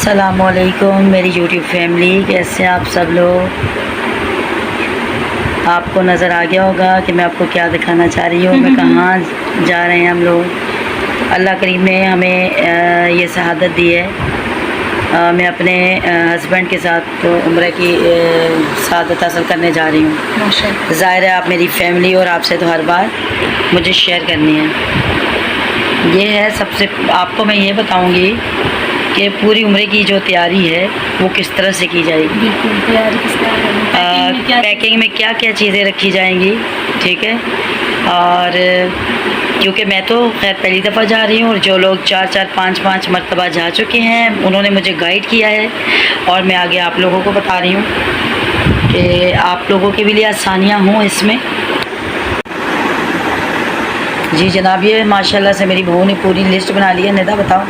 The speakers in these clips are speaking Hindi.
अस्सलामुअलैकुम मेरी यूट्यूब फैमिली, कैसे हैं आप सब लोग। आपको नज़र आ गया होगा कि मैं आपको क्या दिखाना चाह रही हूँ, मैं कहाँ जा रहे हैं हम लोग। अल्लाह करीम ने हमें ये शहादत दी है। मैं अपने हस्बैंड के साथ तो उम्र की शहादत हासिल करने जा रही हूँ। ज़ाहिर है आप मेरी फैमिली और आपसे तो हर बार मुझे शेयर करनी है। ये है सबसे, आपको मैं ये बताऊँगी कि पूरी उम्र की जो तैयारी है वो किस तरह से की जाएगी। बिल्कुल, तैयारी किस तरह करनी है, पैकिंग में क्या क्या चीज़ें रखी जाएंगी, ठीक है। और क्योंकि मैं तो खैर पहली दफ़ा जा रही हूँ और जो लोग 4-4, 5-5 मरतबा जा चुके हैं उन्होंने मुझे गाइड किया है और मैं आगे आप लोगों को बता रही हूँ कि आप लोगों के भी लिए आसानियाँ हों इसमें। जी जनाब, ये माशाल्लाह से मेरी बहू ने पूरी लिस्ट बना ली है। निदा बताओ।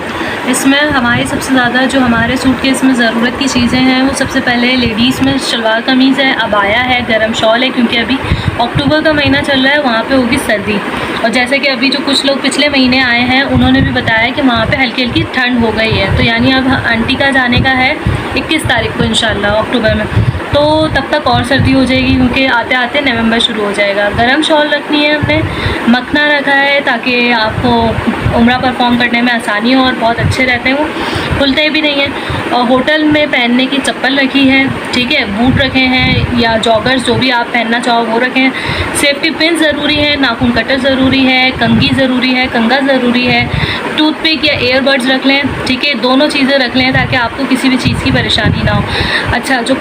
इसमें हमारी सबसे ज़्यादा जो हमारे सूटकेस में ज़रूरत की चीज़ें हैं वो सबसे पहले लेडीज़ में शलवार कमीज़ है, अबाया है, गरम शॉल है, क्योंकि अभी अक्टूबर का महीना चल रहा है, वहाँ पे होगी सर्दी। और जैसे कि अभी जो कुछ लोग पिछले महीने आए हैं उन्होंने भी बताया कि वहाँ पे हल्की हल्की ठंड हो गई है। तो यानी अब आंटी का जाने का है 21 तारीख को इंशाल्लाह अक्टूबर में, तो तब तक और सर्दी हो जाएगी क्योंकि आते आते नवंबर शुरू हो जाएगा। गरम शॉल रखनी है हमने, मखना रखा है ताकि आपको उम्रा परफॉर्म करने में आसानी हो और बहुत अच्छे रहते हैं, वो खुलते भी नहीं हैं। और होटल में पहनने की चप्पल रखी है, ठीक है, बूट रखे हैं या जॉगर्स जो भी आप पहनना चाहो वो रखें। सेफ्टी पिन ज़रूरी है, नाखून कटर ज़रूरी है, कंघी ज़रूरी है, कंघा ज़रूरी है, टूथपिक या ईयरबड्स रख लें, ठीक है, दोनों चीज़ें रख लें ताकि आपको किसी भी चीज़ की परेशानी ना हो। अच्छा, जो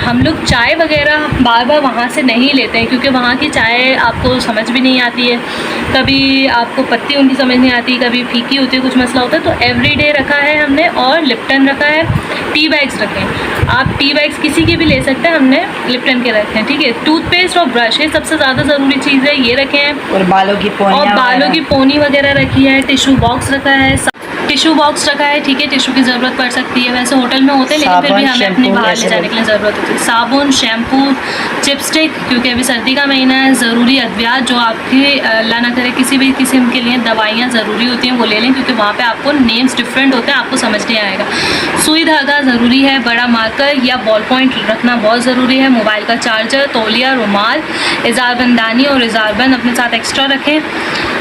हम लोग चाय वगैरह बार बार वहाँ से नहीं लेते हैं क्योंकि वहाँ की चाय आपको समझ भी नहीं आती है, कभी आपको पत्ती उनकी समझ नहीं आती, कभी फीकी होती है, कुछ मसला होता है। तो एवरीडे रखा है हमने और लिप्टन रखा है। टी बैग्स रखें, आप टी बैग्स किसी के भी ले सकते हैं, हमने लिप्टन के रखे हैं, ठीक है। टूथपेस्ट और ब्रश ये सबसे ज़्यादा ज़रूरी चीज़ है, ये रखे हैं। और बालों की पोनी वगैरह रखी है। टिशू बॉक्स रखा है, टिशू बॉक्स रखा है, ठीक है, टिशू की ज़रूरत पड़ सकती है, वैसे होटल में होते हैं लेकिन फिर भी हमें अपनी बाहर ले जाने के लिए ज़रूरत होती है। साबुन, शैम्पू, चिपस्टिक, क्योंकि अभी सर्दी का महीना है, ज़रूरी अद्वियात जो आपकी अल्लाह ना करे किसी भी किस्म के लिए दवाइयाँ ज़रूरी होती हैं वो ले लें, क्योंकि वहाँ पे आपको नेम्स डिफरेंट होते हैं, आपको समझ नहीं आएगा। सुई धागा ज़रूरी है, बड़ा मार्कर या बॉल पॉइंट रखना बहुत ज़रूरी है। मोबाइल का चार्जर, तौलिया, रुमाल, इज़ारबंदानी और इज़ारबंद अपने साथ एक्स्ट्रा रखें।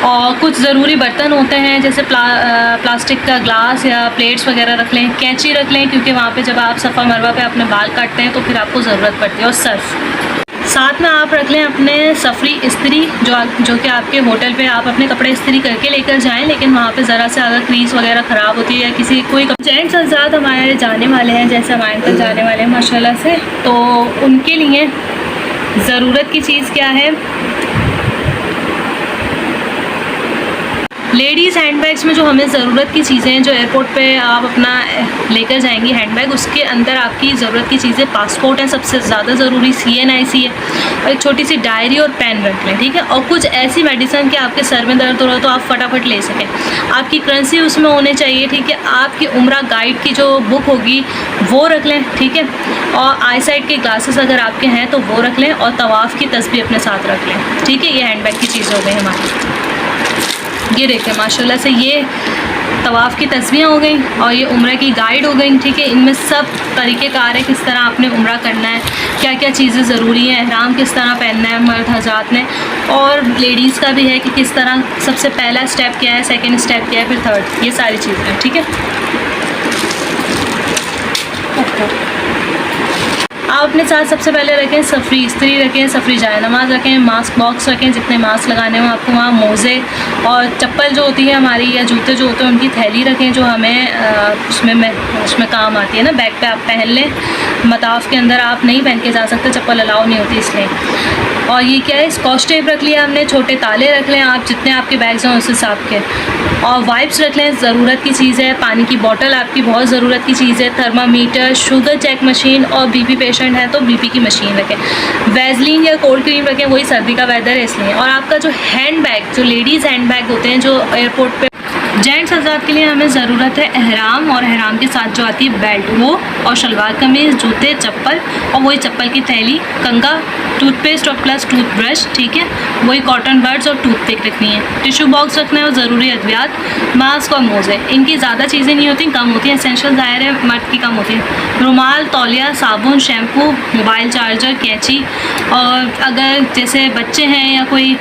और कुछ ज़रूरी बर्तन होते हैं जैसे प्लास्टिक का ग्लास या प्लेट्स वगैरह रख लें। कैंची रख लें क्योंकि वहाँ पे जब आप सफ़ा मरवा पे अपने बाल काटते हैं तो फिर आपको ज़रूरत पड़ती है। और सर्फ साथ में आप रख लें। अपने सफरी इस्त्री जो कि आपके होटल पे आप अपने कपड़े इस्त्री करके लेकर जाएं, लेकिन वहाँ पे ज़रा से अगर क्रीज वगैरह ख़राब होती है या किसी कोई जेंट्स हज़रात हमारे जाने वाले हैं, जैसे हमारे अंकल जाने वाले हैं माशाल्लाह से, तो उनके लिए ज़रूरत की चीज़ क्या है। लेडीज़ हैंडबैग्स में जो हमें ज़रूरत की चीज़ें हैं, जो एयरपोर्ट पे आप अपना लेकर जाएंगी हैंडबैग, उसके अंदर आपकी ज़रूरत की चीज़ें पासपोर्ट है सबसे ज़्यादा ज़रूरी, CNIC है, और एक छोटी सी डायरी और पेन रख लें, ठीक है। और कुछ ऐसी मेडिसिन कि आपके सर में दर्द हो रहा हो तो आप फटाफट ले सकें। आपकी करेंसी उसमें होने चाहिए, ठीक है। आपकी उम्रा गाइड की जो बुक होगी वो रख लें, ठीक है। और आई साइड के ग्लासेस अगर आपके हैं तो वो रख लें, और तवाफ़ की तस्बीह अपने साथ रख लें, ठीक है। ये हैंडबैग की चीज़ हो गई हमारी। ये देखें माशाल्लाह से, ये तवाफ़ की तस्बीहें हो गई और ये उम्रा की गाइड हो गई, ठीक है। इनमें सब तरीक़ेकार है किस तरह आपने उम्रा करना है, क्या क्या चीज़ें ज़रूरी हैं, ihram किस तरह पहनना है मर्द हज़रात ने, और लेडीज़ का भी है कि किस तरह सबसे पहला स्टेप क्या है, सेकंड स्टेप क्या है, फिर थर्ड, ये सारी चीज़ें हैं, ठीक है। आप अपने साथ सबसे पहले रखें सफरी इस्त्री रखें, सफरी जाए नमाज रखें, मास्क बॉक्स रखें, जितने मास्क लगाने हो आपको वहाँ, मोज़े और चप्पल जो होती है हमारी या जूते जो होते हैं उनकी थैली रखें जो हमें उसमें काम आती है ना, बैग पे आप पहन लें। मताफ़ के अंदर आप नहीं पहन के जा सकते, चप्पल अलाउ नहीं होती इसलिए। और ये क्या है, स्कॉच टेप रख लिया हमने, छोटे ताले रख लें आप जितने आपके बैग्स हैं उस हिसाब के, और वाइप्स रख लें, ज़रूरत की चीज़ है। पानी की बोतल आपकी बहुत ज़रूरत की चीज़ है। थर्मामीटर, शुगर चेक मशीन, और BP पेशेंट है तो BP की मशीन रखें। वैसलीन या कोल्ड क्रीम रखें, वही सर्दी का वेदर है इसलिए। और आपका जो हैंड बैग, जो लेडीज़ हैंड बैग होते हैं जो एयरपोर्ट पे जेंट्स हज़रात के लिए हमें ज़रूरत है अहराम, और अहराम के साथ जो आती है बेल्ट वो, और शलवार कमीज़, जूते, चप्पल, और वही चप्पल की थैली, कंघा, टूथपेस्ट और प्लस टूथब्रश, ठीक है, वही कॉटन बड्स और टूथपिक रखनी है, टिश्यू बॉक्स रखना है और ज़रूरी अद्वियात, मास्क और मोज़े। इनकी ज़्यादा चीज़ें नहीं होती, कम होती हैं, एसेंशियल ज़ाहिर है मर्द की कम होती है। रुमाल, तौलिया, साबुन, शैम्पू, मोबाइल चार्जर, कैंची, और अगर जैसे बच्चे हैं या कोई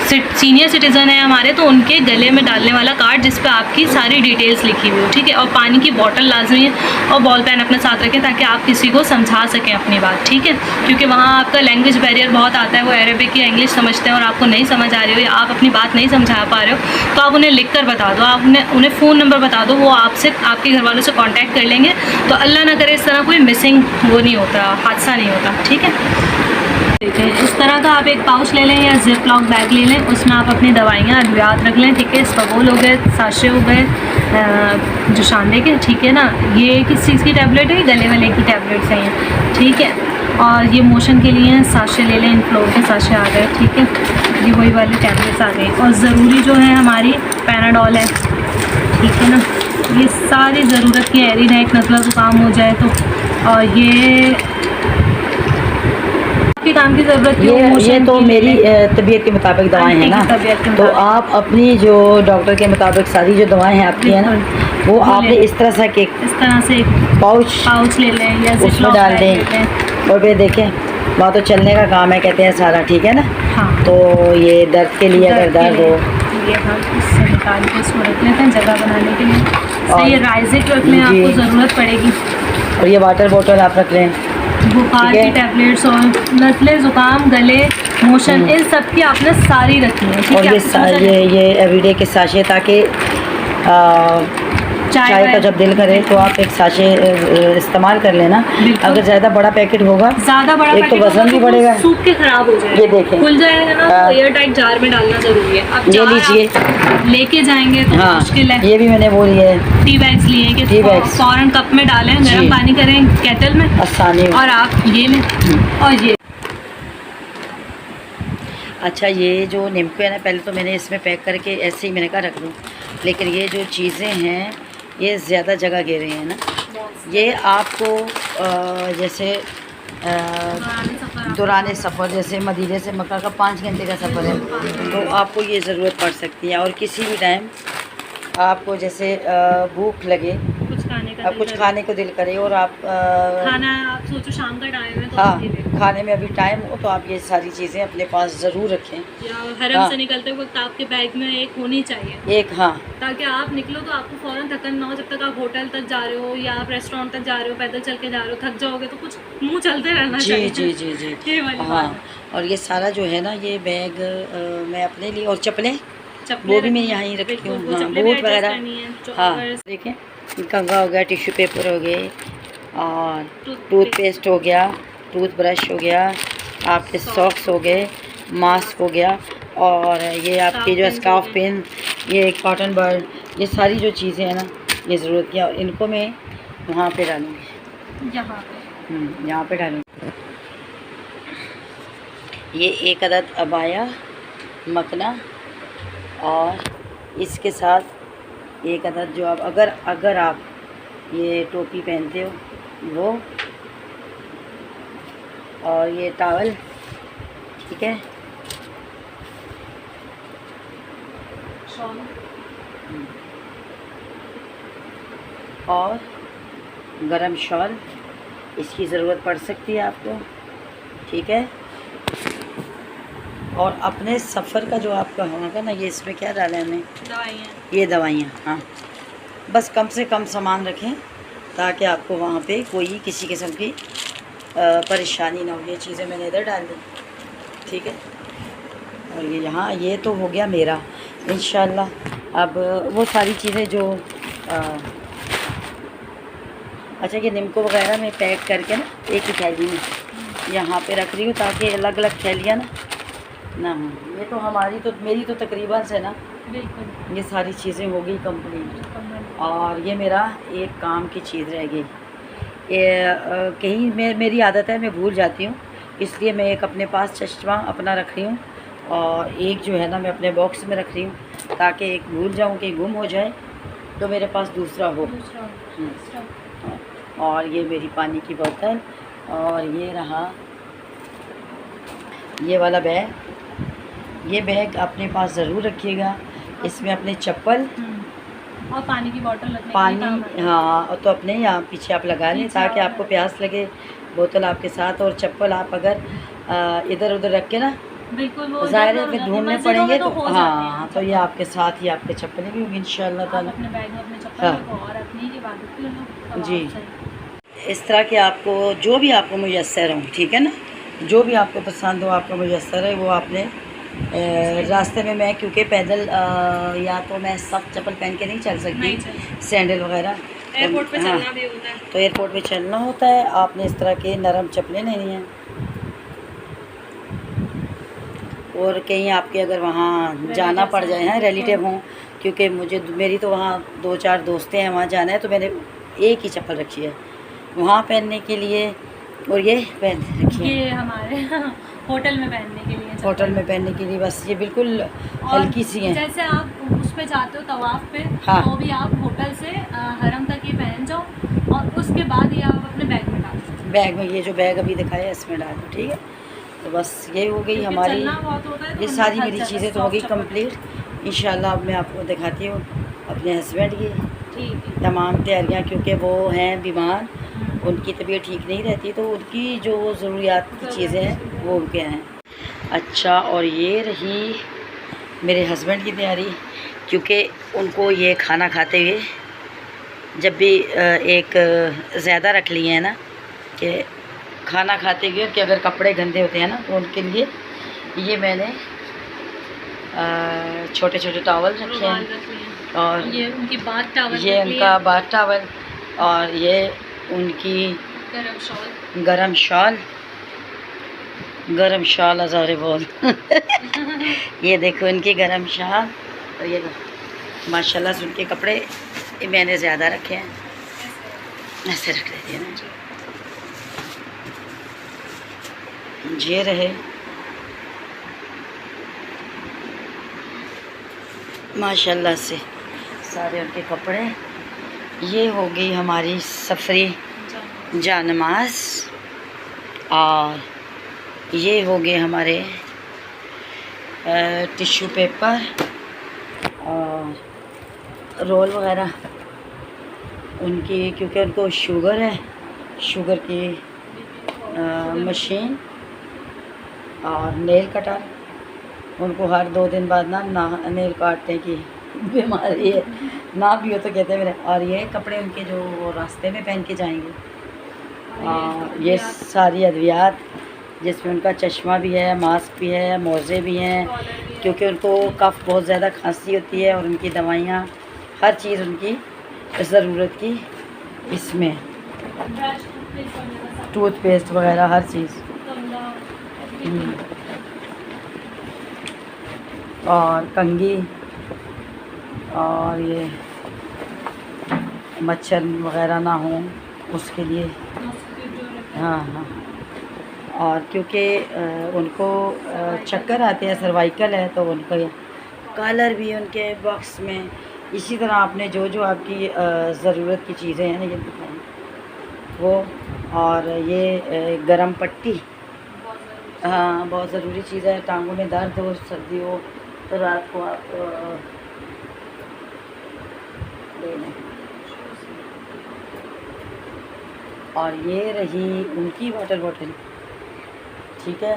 सीनियर सिटीज़न है हमारे, तो उनके गले में डालने वाला कार्ड जिस पे आपकी सारी डिटेल्स लिखी हुई हो, ठीक है, और पानी की बोतल लाजमी है, और बॉल पेन अपने साथ रखें ताकि आप किसी को समझा सकें अपनी बात, ठीक है, क्योंकि वहाँ आपका लैंग्वेज बैरियर बहुत आता है, वो अरेबिक या इंग्लिश समझते हैं और आपको नहीं समझ आ रही हो या आप अपनी बात नहीं समझा पा रहे हो, तो आप उन्हें लिख कर बता दो, आप उन्हें फ़ोन नंबर बता दो, वो आपसे आपके घर वालों से कॉन्टैक्ट कर लेंगे, तो अल्लाह ना करे इस तरह कोई मिसिंग वो नहीं होता, हादसा नहीं होता, ठीक है। देखिए इस तरह का आप एक पाउच ले लें या जिप लॉक बैग ले लें, उसमें आप अपनी दवाइयाँ अद्वियात रख लें, ठीक है, स्पगोल हो गए, साशे हो गए, जो शांडे के, ठीक है ना, ये किस चीज़ की टैबलेट है, गले वाले की टैबलेट्स हैं, ठीक है, और ये मोशन के लिए साशे ले लें, इनफ्लोर के साशे आ गए, ठीक है, ये वही वाली टैबलेट्स आ गई, और ज़रूरी जो है हमारी पैनाडॉल है, ठीक है ना, ये सारी ज़रूरत की एरी नेक नज़ला ज़ुकाम हो जाए तो, और ये काम की ज़रूरत ये तो मेरी तबीयत के मुताबिक दवाएं हैं ना, तो आप अपनी जो डॉक्टर के मुताबिक सारी जो दवाएं हैं आपकी है ना, वो आपने इस तरह से पाउच ले लें या उसमें डाल दें, और फिर देखें वहाँ तो चलने का काम है कहते हैं सारा, ठीक है ना। हाँ। तो ये दर्द के लिए अगर दर्द हो, ये हम इससे निकाल के इसको रख लेते हैं जगह बनाने के लिए, और ये राइजिक रख लें, आपको ज़रूरत पड़ेगी, और ये वाटर बोतल आप रख लें, बुखार की टैबलेट्स और नज़ले ज़ुकाम, गले, मोशन, इन सब की आपने सारी रखनी है, ठीक है। और ये एवरीडे के साशे, ताकि चाय का जब दिल करे तो आप एक साशे इस्तेमाल कर लेना। अगर ज़्यादा बड़ा पैकेट होगा, ज़्यादा बड़ा एक तो वजन भी बढ़ेगा, सूख के ख़राब हो जाएगा, ये देखें खुल जाएगा ना, तो एयर टाइट जार में डालना ज़रूरी है। अब ये लीजिए, लेके जाएंगे तो मुश्किल है, ये भी मैंने वो लिए टी बैग्स लिए कि फ़ौरन कप में डालें, गर्म पानी करें केटल में, आसानी, और आप ये लें, और ये अच्छा, ये जो निम्को है ना, पहले तो मैंने इसमें पैक करके ऐसे ही मैंने कहा रख दूँ, लेकिन ये जो चीज़ें हैं ये ज़्यादा जगह घेर रही हैं ना, ये आपको जैसे दौरान सफ़र, जैसे मदीने से मक्का का 5 घंटे का सफ़र है, तो आपको ये ज़रूरत पड़ सकती है, और किसी भी टाइम आपको जैसे भूख लगे, कुछ खाने को दिल करे, और आप खाना आप सोचो शाम का टाइम है तो हाँ, खाने में अभी टाइम हो, तो आप ये सारी चीज़ें अपने पास ज़रूर रखें, या हरम से निकलते वक्त आपके बैग में एक होनी चाहिए, एक, हाँ, ताकि आप निकलो तो आपको फ़ौरन थकन ना हो, जब तक आप होटल तक जा रहे हो या आप रेस्टोरेंट तक जा रहे हो, पैदल चल के जा रहे हो, थक जाओगे तो कुछ मुँह चलते रहना चाहिए। जी जी जी जी, हाँ। और ये सारा जो है ना, ये बैग मैं अपने लिए, और चप्पलें वो भी मैं यहाँ ही रखती हूँ, हाँ, बूट वगैरह, हाँ, देखें, कंघा हो गया, टिश्यू पेपर हो गए, और टूथपेस्ट हो गया, टूथब्रश हो गया, आपके सॉक्स हो गए, मास्क हो गया, और ये आपकी जो स्कार्फ पिन, ये कॉटन बड, ये सारी जो चीज़ें हैं ना, ये ज़रूरत की, और इनको मैं वहाँ पे डालूँगी, यहाँ पे डालूँगी। ये एक अदद अबाया मकना, और इसके साथ एक अदद जो आप अगर आप ये टोपी पहनते हो वो, और ये टॉवल, ठीक है, और गरम शॉल, इसकी ज़रूरत पड़ सकती है आपको, ठीक है। और अपने सफ़र का जो आपका होगा ना, ये इसमें क्या डाला है हमने, दवाइयाँ, ये दवाइयाँ, हाँ, बस कम से कम सामान रखें ताकि आपको वहाँ पे कोई किसी किस्म की परेशानी ना हो। ये चीज़ें मैंने इधर डाल दी, ठीक है, और ये यहाँ, ये तो हो गया मेरा इंशाल्लाह। अब वो सारी चीज़ें जो अच्छा, ये निम्को वगैरह मैं पैक करके ना एक ही थैली में यहाँ पे रख रही हूँ, ताकि अलग अलग थैलियाँ ना हो। ये तो मेरी तो तकरीबन से ना बिल्कुल ये सारी चीज़ें हो गई कंप्लीट, और ये मेरा एक काम की चीज़ रह गई। कहीं मेरी आदत है, मैं भूल जाती हूँ, इसलिए मैं एक अपने पास चश्मा अपना रख रही हूँ, और एक जो है ना मैं अपने बॉक्स में रख रही हूँ, ताकि एक भूल जाऊँ कि गुम हो जाए तो मेरे पास दूसरा हो। और ये मेरी पानी की बोतल, और ये रहा ये वाला बैग। ये बैग अपने पास ज़रूर रखिएगा, इसमें अपने चप्पल और पानी की बोतल रखने के लिए काम आता पानी, है। हाँ, और तो अपने यहाँ पीछे आप लगा लें ताकि आपको प्यास लगे। बोतल आपके साथ और चप्पल आप अगर इधर उधर रख के ना, बिल्कुल वो ज़ाहिर जगह है हो फिर जाती है, ढूंढने मस्जिदों में पड़ेंगे तो तो हो जाते हाँ, हैं तो ये चप्पल। आपके साथ ही आपके चप्पलें भी होंगी इंशाअल्लाह आप ताला। अपने बैग में अपने चप्पल हाँ। रखो और अपनी इबादत कर लो, तब जी। आप सही। इस तरह के आपको जो भी आपको मुयस्सर हो, ठीक है ना, जो भी आपको पसंद हो, आपको मुयस्सर है, वो आपने रास्ते में, मैं क्योंकि पैदल या तो मैं सब चप्पल पहन के नहीं चल सकती, नहीं चल सैंडल वगैरह, एयरपोर्ट पे हाँ, चलना भी होता है। तो एयरपोर्ट पे चलना होता है, आपने इस तरह के नरम चप्पलें लेनी हैं। और कहीं आपके अगर वहाँ जाना पड़ जाए, हैं रिलेटिव हों, क्योंकि मुझे मेरी तो वहाँ 2-4 दोस्तें हैं, वहाँ जाना है, तो मैंने एक ही चप्पल रखी है वहाँ पहनने के लिए, और ये पहन रखी है ये हमारे होटल में पहनने के लिए, होटल में पहनने के लिए। बस ये बिल्कुल हल्की सी हैं। जैसे आप उस पे जाते हो तवाफ पे, हाँ। तो भी आप होटल से हरम तक ये पहन जाओ और उसके बाद ये आप अपने बैग में डाल दो। बैग में, ये जो बैग अभी दिखाया है इसमें डाल दो, ठीक है। तो बस ये हो गई क्योंकि हमारी, चलना बहुत होता है, तो ये बंदा सारी थक मेरी जाता है, चीज़ें तो हो गई सॉफ्ट चप्पल। कंप्लीट। इंशाल्लाह अब मैं आपको दिखाती हूँ अपने हस्बैंड की ठीक है। तमाम तैयारियाँ, क्योंकि वो हैं बीमार, उनकी तबीयत ठीक नहीं रहती, तो उनकी जो ज़रूरियात की चीज़ें हैं वो उनके हैं। अच्छा, और ये रही मेरे हस्बैंड की तैयारी, क्योंकि उनको ये खाना खाते हुए जब भी एक ज़्यादा रख लिए हैं ना, कि खाना खाते हुए कि अगर कपड़े गंदे होते हैं ना, तो उनके लिए ये मैंने छोटे छोटे टॉवल रखे रुमाल हैं, रख लिए। और ये उनकी बाथ टॉवल ये रख लिए, उनका बाथ टॉवल, और ये उनकी गरम शॉल। गरम शॉल हज़ारे बोल ये देखो इनकी गरम शॉल, और ये माशाल्लाह से उनके कपड़े ये मैंने ज़्यादा रखे हैं, ऐसे रख देते हैं ना। ये रहे माशाल्लाह से सारे उनके कपड़े। ये हो गई हमारी सफरी जानमाज, और ये हो गए हमारे टिश्यू पेपर और रोल वगैरह उनकी, क्योंकि उनको शुगर है, शुगर की मशीन, और नेल कटर, उनको हर 2 दिन बाद ना नेल काटने की बीमारी है, ना भी हो तो कहते हैं मेरे। और ये कपड़े उनके जो वो रास्ते में पहन के जाएंगे, और ये सारी अद्वियात, जिसमें उनका चश्मा भी है, मास्क भी है, मोज़े भी हैं, क्योंकि उनको कफ़ बहुत ज़्यादा खांसी होती है, और उनकी दवाइयाँ, हर चीज़ उनकी ज़रूरत की इसमें, टूथपेस्ट वगैरह हर चीज़। और कंघी, और ये मच्छर वगैरह ना हो उसके लिए, हाँ हाँ। और क्योंकि उनको चक्कर आते हैं, सर्वाइकल है, तो उनका कॉलर भी उनके बॉक्स में। इसी तरह आपने जो जो आपकी ज़रूरत की चीज़ें हैं ये दिखाएँ वो, और ये गरम पट्टी, हाँ बहुत ज़रूरी चीज़ है। टांगों में दर्द हो, सर्दी हो, तो रात को आप ले लें। और ये रही उनकी वाटर बॉटल, ठीक है।